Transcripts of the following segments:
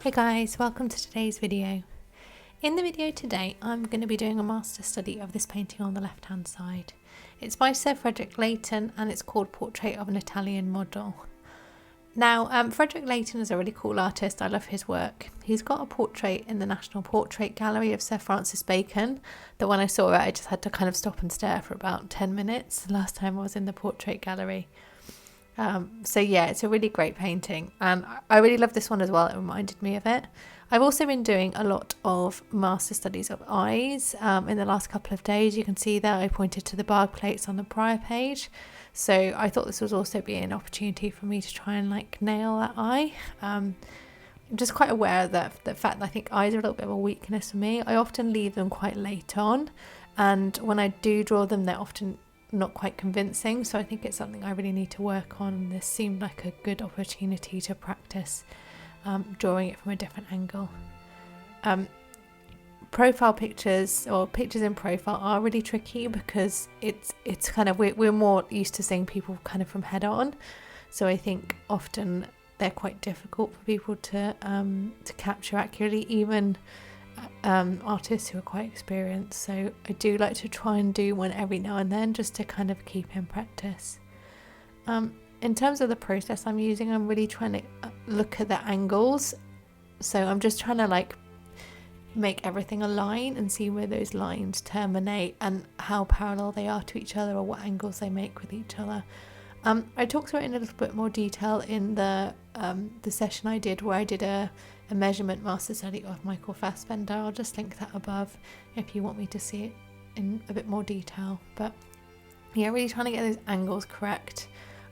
Hey guys, welcome to today's video. In the video today, I'm going to be doing a master study of this painting on the left hand side. It's by Sir Frederic Leighton and it's called Portrait of an Italian Model. Now, Frederic Leighton is a really cool artist. I love his work. He's got a portrait in the National Portrait Gallery of Sir Francis Bacon that when I saw it, I just had to kind of stop and stare for about 10 minutes the last time I was in the portrait gallery. So yeah, it's a really great painting and I really love this one as well. It reminded me of it. I've also been doing a lot of master studies of eyes in the last couple of days. You can see there I pointed to the bark plates on the prior page, so I thought this was also be an opportunity for me to try and nail that eye. I'm just quite aware of the fact that I think eyes are a little bit of a weakness for me. I often leave them quite late on, and when I do draw them they're often not quite convincing, so I think it's something I really need to work on, and this seemed like a good opportunity to practice drawing it from a different angle. Profile pictures or pictures in profile are really tricky because it's kind of we're more used to seeing people kind of from head on, so I think often they're quite difficult for people to capture accurately, even artists who are quite experienced. So I do like to try and do one every now and then just to kind of keep in practice. In terms of the process I'm using, I'm really trying to look at the angles, so I'm just trying to make everything align and see where those lines terminate and how parallel they are to each other or what angles they make with each other. I talked about it in a little bit more detail in the session I did where I did a measurement master study of Michael Fassbender. I'll just link that above if you want me to see it in a bit more detail. But yeah, really trying to get those angles correct.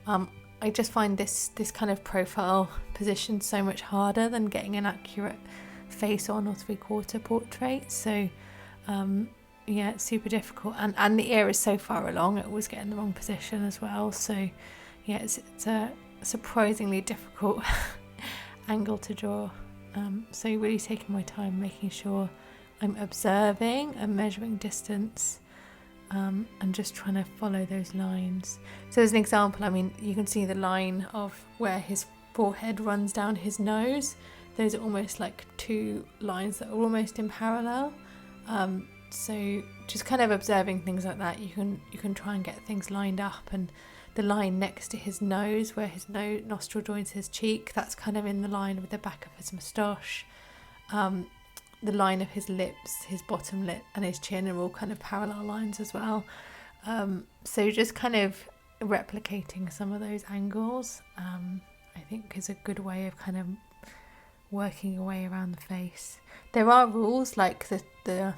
I just find this kind of profile position so much harder than getting an accurate face on or 3/4 portrait. So yeah, it's super difficult, and the ear is so far along I always get in the wrong position as well. So yeah, it's a surprisingly difficult angle to draw. So really taking my time, making sure I'm observing and measuring distance, and just trying to follow those lines. So as an example, I mean, you can see the line of where his forehead runs down his nose. Those are almost like two lines that are almost in parallel. So just kind of observing things like that, you can try and get things lined up. And the line next to his nose, where his nostril joins his cheek, that's kind of in the line with the back of his moustache. The line of his lips, his bottom lip and his chin are all kind of parallel lines as well. So just kind of replicating some of those angles, I think is a good way of kind of working your way around the face. There are rules like the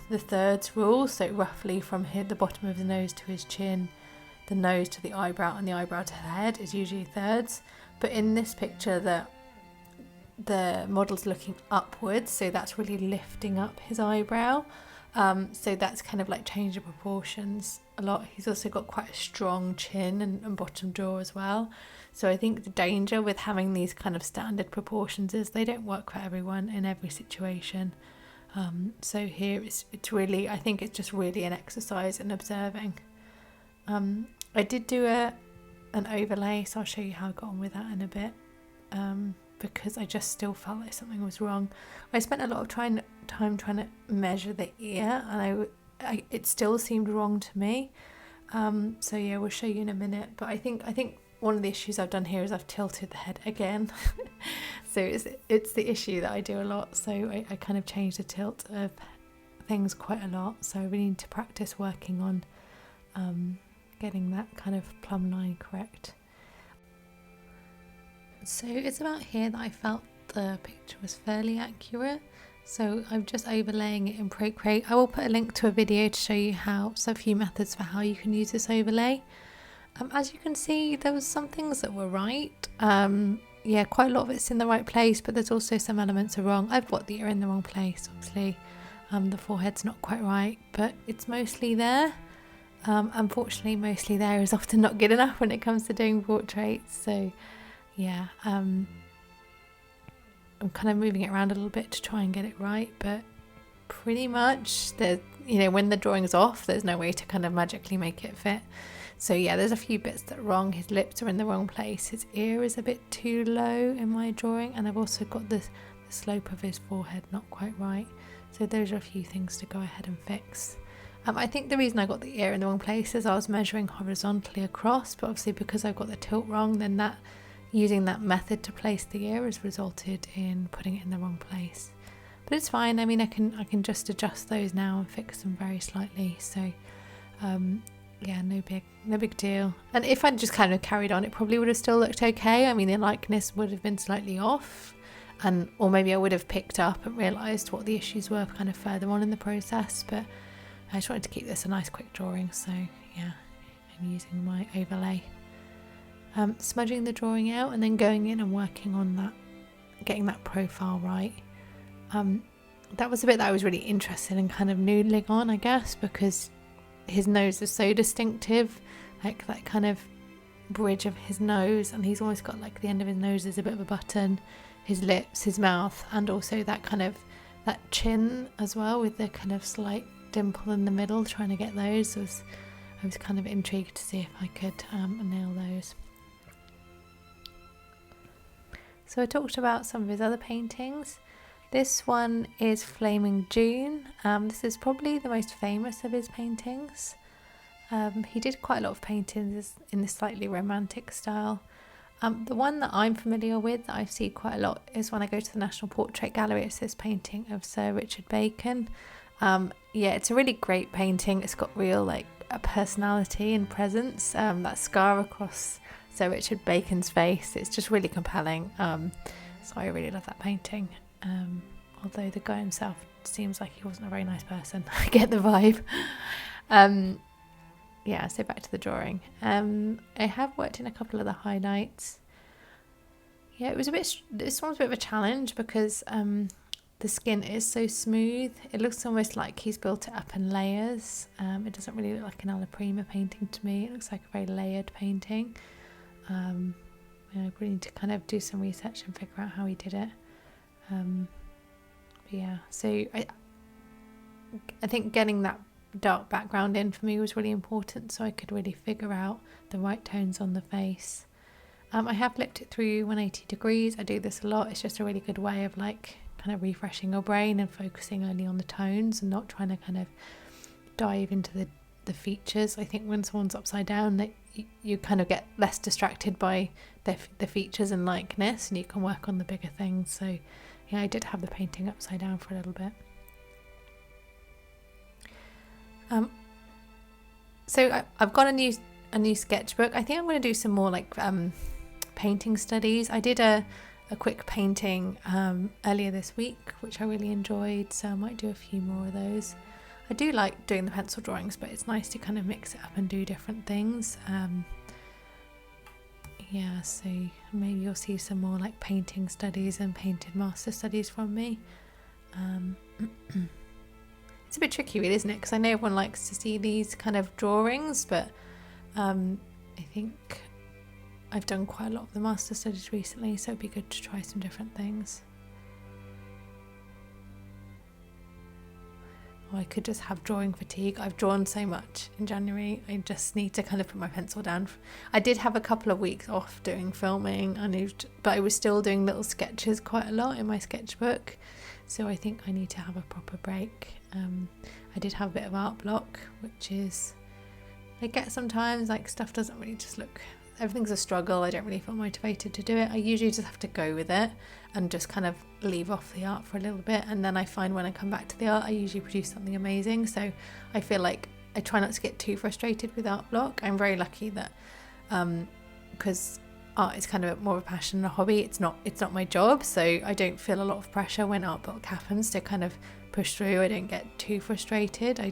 thirds rule, so roughly from here, the bottom of the nose to his chin, the nose to the eyebrow, and the eyebrow to the head is usually thirds. But in this picture, the model's looking upwards, so that's really lifting up his eyebrow. So that's kind of change the proportions a lot. He's also got quite a strong chin and bottom jaw as well. So I think the danger with having these kind of standard proportions is they don't work for everyone in every situation. So here it's really, I think it's just really an exercise in observing. I did do an overlay, so I'll show you how I got on with that in a bit, because I just still felt like something was wrong. I spent a lot of time trying to measure the ear, and it still seemed wrong to me. So yeah, we'll show you in a minute. But I think one of the issues I've done here is I've tilted the head again. So it's the issue that I do a lot. So I kind of change the tilt of things quite a lot. So I really need to practice working on getting that kind of plumb line correct. So it's about here that I felt the picture was fairly accurate. So I'm just overlaying it in Procreate. I will put a link to a video to show you a few methods for how you can use this overlay. As you can see, there was some things that were right. Yeah, quite a lot of it's in the right place, but there's also some elements are wrong. I've got the ear in the wrong place, obviously. The forehead's not quite right, but it's mostly there. Unfortunately, mostly there is often not good enough when it comes to doing portraits. So yeah, I'm kind of moving it around a little bit to try and get it right, but pretty much when the drawing's off, there's no way to kind of magically make it fit. So yeah, there's a few bits that are wrong. His lips are in the wrong place. His ear is a bit too low in my drawing, and I've also got the slope of his forehead not quite right. So those are a few things to go ahead and fix. I think the reason I got the ear in the wrong place is I was measuring horizontally across, but obviously because I've got the tilt wrong, then that using that method to place the ear has resulted in putting it in the wrong place. But it's fine. I mean, I can just adjust those now and fix them very slightly. So yeah, no big deal. And if I'd just kind of carried on, it probably would have still looked okay. I mean, the likeness would have been slightly off, or maybe I would have picked up and realised what the issues were kind of further on in the process. But I just wanted to keep this a nice quick drawing, so yeah, I'm using my overlay. Smudging the drawing out and then going in and working on that, getting that profile right. That was a bit that I was really interested in kind of noodling on, I guess, because his nose is so distinctive, like that kind of bridge of his nose, and he's always got like the end of his nose is a bit of a button, his lips, his mouth, and also that kind of that chin as well with the kind of slight dimple in the middle, trying to get those. I was kind of intrigued to see if I could nail those. So I talked about some of his other paintings. This one is Flaming June. This is probably the most famous of his paintings. He did quite a lot of paintings in this slightly romantic style. The one that I'm familiar with, that I see quite a lot, is when I go to the National Portrait Gallery. It's this painting of Sir Richard Bacon. Yeah, it's a really great painting. It's got real like a personality and presence. That scar across Sir Richard Bacon's face, it's just really compelling. So I really love that painting. Although the guy himself seems like he wasn't a very nice person. I get the vibe. Yeah, so back to the drawing. I have worked in a couple of the highlights. Yeah, this one's a bit of a challenge because the skin is so smooth. It looks almost like he's built it up in layers. It doesn't really look like an Alla Prima painting to me. It looks like a very layered painting. I really need to kind of do some research and figure out how he did it. But yeah, so I think getting that dark background in for me was really important, so I could really figure out the right tones on the face. I have flipped it through 180 degrees. I do this a lot. It's just a really good way of like kind of refreshing your brain and focusing only on the tones and not trying to kind of dive into the features. I think when someone's upside down, you kind of get less distracted by the features and likeness, and you can work on the bigger things. So yeah, I did have the painting upside down for a little bit. So I've got a new sketchbook. I think I'm going to do some more like painting studies. I did a quick painting earlier this week, which I really enjoyed, so I might do a few more of those. I do like doing the pencil drawings, but it's nice to kind of mix it up and do different things. Yeah, so maybe you'll see some more like painting studies and painted master studies from me. It's a bit tricky really, isn't it? Because I know everyone likes to see these kind of drawings, but I think I've done quite a lot of the master studies recently, so it'd be good to try some different things. Or I could just have drawing fatigue. I've drawn so much in January, I just need to kind of put my pencil down. I did have a couple of weeks off doing filming, but I was still doing little sketches quite a lot in my sketchbook, so I think I need to have a proper break. I did have a bit of art block, which is, I get sometimes like stuff doesn't really just look, everything's a struggle. I don't really feel motivated to do it. I usually just have to go with it and just kind of leave off the art for a little bit, and then I find when I come back to the art I usually produce something amazing. So I feel like I try not to get too frustrated with art block. I'm very lucky that because art is kind of more of a passion and a hobby, it's not my job, so I don't feel a lot of pressure when art block happens to kind of push through. I don't get too frustrated. I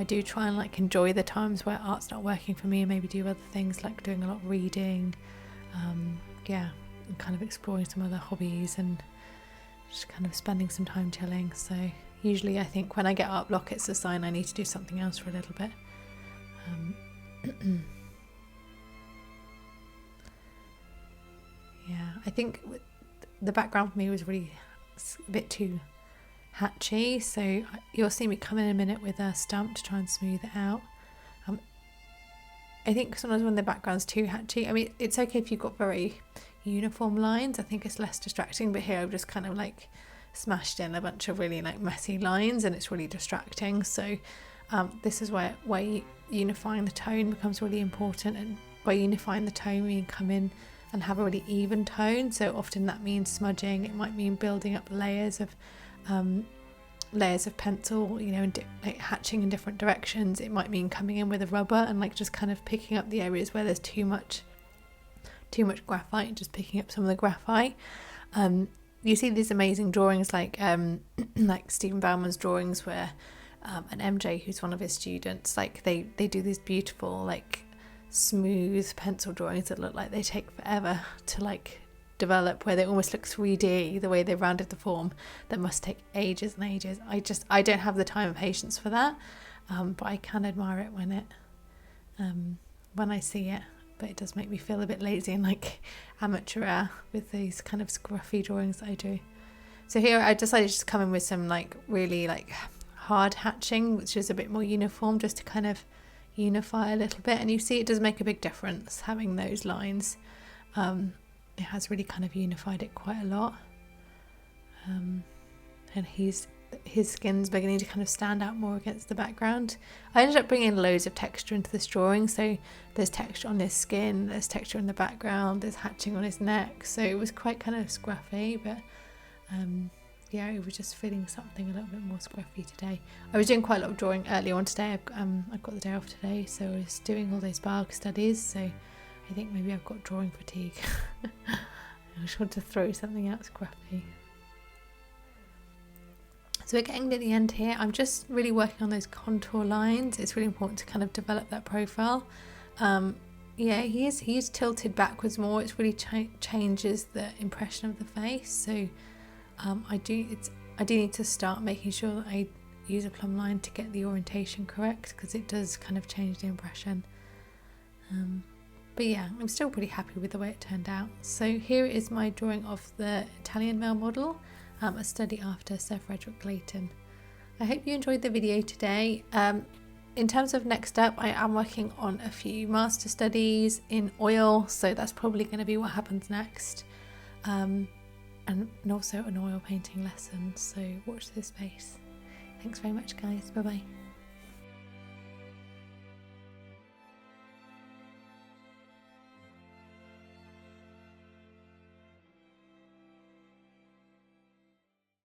do try and like enjoy the times where art's not working for me and maybe do other things like doing a lot of reading, and kind of exploring some other hobbies and just kind of spending some time chilling. So usually I think when I get art block, it's a sign I need to do something else for a little bit. Yeah, I think the background for me was really a bit too hatchy, so you'll see me come in a minute with a stump to try and smooth it out. I think sometimes when the background's too hatchy, I mean, it's okay if you've got very uniform lines. I think it's less distracting, but here I've just kind of like smashed in a bunch of really like messy lines and it's really distracting. So this is where unifying the tone becomes really important, and by unifying the tone we can come in and have a really even tone. So often that means smudging, it might mean building up layers of pencil, you know, and like hatching in different directions. It might mean coming in with a rubber and like just kind of picking up the areas where there's too much graphite and just picking up some of the graphite. You see these amazing drawings like Stephen Bauman's drawings where and MJ, who's one of his students, like they do these beautiful like smooth pencil drawings that look like they take forever to like develop, where they almost look 3D the way they rounded the form. That must take ages and ages. I don't have the time and patience for that, but I can admire it when I see it. But it does make me feel a bit lazy and like amateur with these kind of scruffy drawings that I do. So here I decided to just come in with some like really like hard hatching, which is a bit more uniform, just to kind of unify a little bit. And you see it does make a big difference having those lines. It has really kind of unified it quite a lot. And his skin's beginning to kind of stand out more against the background. I ended up bringing loads of texture into this drawing, so there's texture on his skin, there's texture in the background, there's hatching on his neck, so it was quite kind of scruffy, but yeah, I was just feeling something a little bit more scruffy today. I was doing quite a lot of drawing early on today. I've got the day off today, so I was doing all those bark studies, so I think maybe I've got drawing fatigue. I just want to throw something out scruffy. So we're getting to the end here. I'm just really working on those contour lines. It's really important to kind of develop that profile. Yeah, he's tilted backwards more. It really changes the impression of the face. So I do need to start making sure that I use a plumb line to get the orientation correct, because it does kind of change the impression. But yeah, I'm still pretty happy with the way it turned out. So here is my drawing of the Italian male model, a study after Sir Frederic Leighton. I hope you enjoyed the video today. In terms of next up, I am working on a few master studies in oil, so that's probably going to be what happens next. And also an oil painting lesson, so watch this space. Thanks very much guys, bye bye.